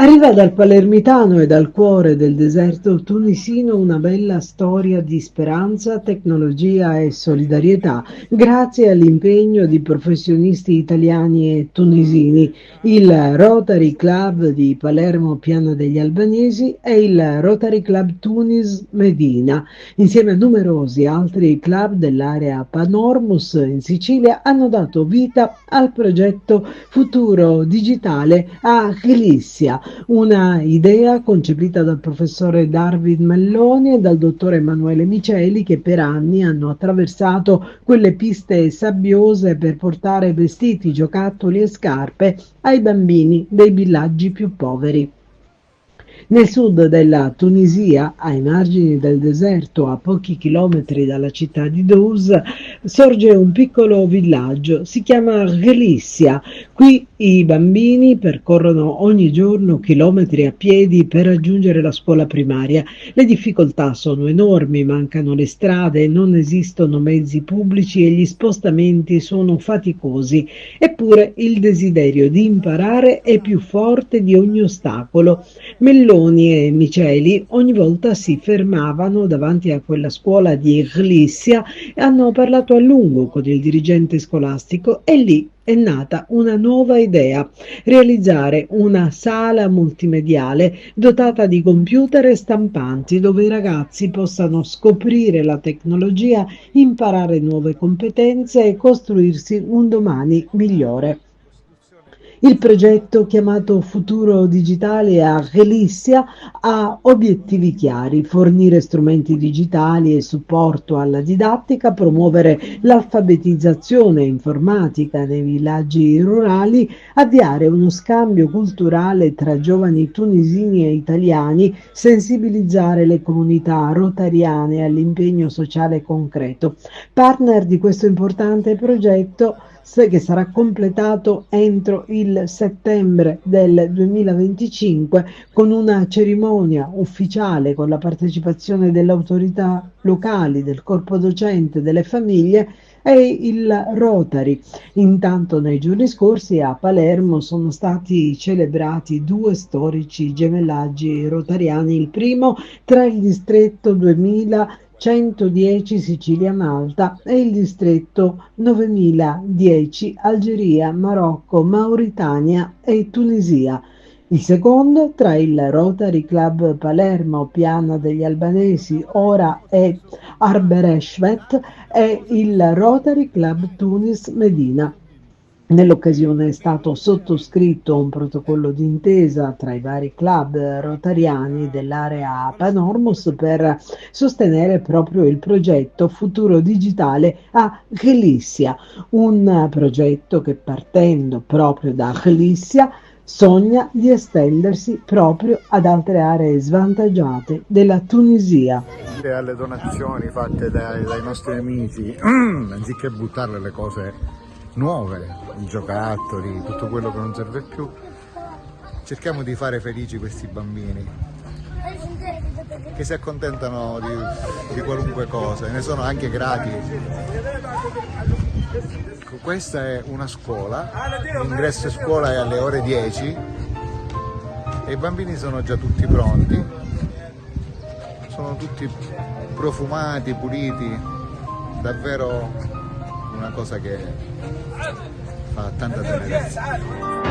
Arriva dal palermitano e dal cuore del deserto tunisino una bella storia di speranza, tecnologia e solidarietà, grazie all'impegno di professionisti italiani e tunisini, il Rotary Club di Palermo Piana degli Albanesi e il Rotary Club Tunis Medina, insieme a numerosi altri club dell'area Panormus in Sicilia, hanno dato vita al progetto Futuro Digitale a Glissia, una idea concepita dal professore Darwin Melloni e dal dottore Emanuele Miceli, che per anni hanno attraversato quelle piste sabbiose per portare vestiti, giocattoli e scarpe ai bambini dei villaggi più poveri. Nel sud della Tunisia, ai margini del deserto, a pochi chilometri dalla città di Dous, sorge un piccolo villaggio, si chiama Glissia. Qui i bambini percorrono ogni giorno chilometri a piedi per raggiungere la scuola primaria. Le difficoltà sono enormi, mancano le strade, non esistono mezzi pubblici e gli spostamenti sono faticosi. Eppure il desiderio di imparare è più forte di ogni ostacolo. Melloni e Miceli ogni volta si fermavano davanti a quella scuola di Glissia e hanno parlato a lungo con il dirigente scolastico e lì è nata una nuova idea: realizzare una sala multimediale dotata di computer e stampanti dove i ragazzi possano scoprire la tecnologia, imparare nuove competenze e costruirsi un domani migliore. Il progetto, chiamato Futuro Digitale a Glissia, ha obiettivi chiari: fornire strumenti digitali e supporto alla didattica, promuovere l'alfabetizzazione informatica nei villaggi rurali, avviare uno scambio culturale tra giovani tunisini e italiani, sensibilizzare le comunità rotariane all'impegno sociale concreto. Partner di questo importante progetto, che sarà completato entro il settembre del 2025 con una cerimonia ufficiale con la partecipazione delle autorità locali, del corpo docente, delle famiglie e il Rotary. Intanto nei giorni scorsi a Palermo sono stati celebrati due storici gemellaggi rotariani, il primo tra il distretto 2110 Sicilia-Malta e il distretto 9010 Algeria, Marocco, Mauritania e Tunisia. Il secondo tra il Rotary Club Palermo Piana degli Albanesi, ora è Arbereshvet, e il Rotary Club Tunis Medina. Nell'occasione è stato sottoscritto un protocollo d'intesa tra i vari club rotariani dell'area Panormus per sostenere proprio il progetto Futuro Digitale a Glissia, un progetto che, partendo proprio da Glissia, sogna di estendersi proprio ad altre aree svantaggiate della Tunisia. Alle donazioni fatte dai nostri amici, anziché buttarle le cose nuove, i giocattoli, tutto quello che non serve più, cerchiamo di fare felici questi bambini che si accontentano di qualunque cosa e ne sono anche grati. Questa è una scuola, l'ingresso a scuola è alle ore 10 e i bambini sono già tutti pronti, sono tutti profumati, puliti, davvero una cosa che fa tanta tenerezza.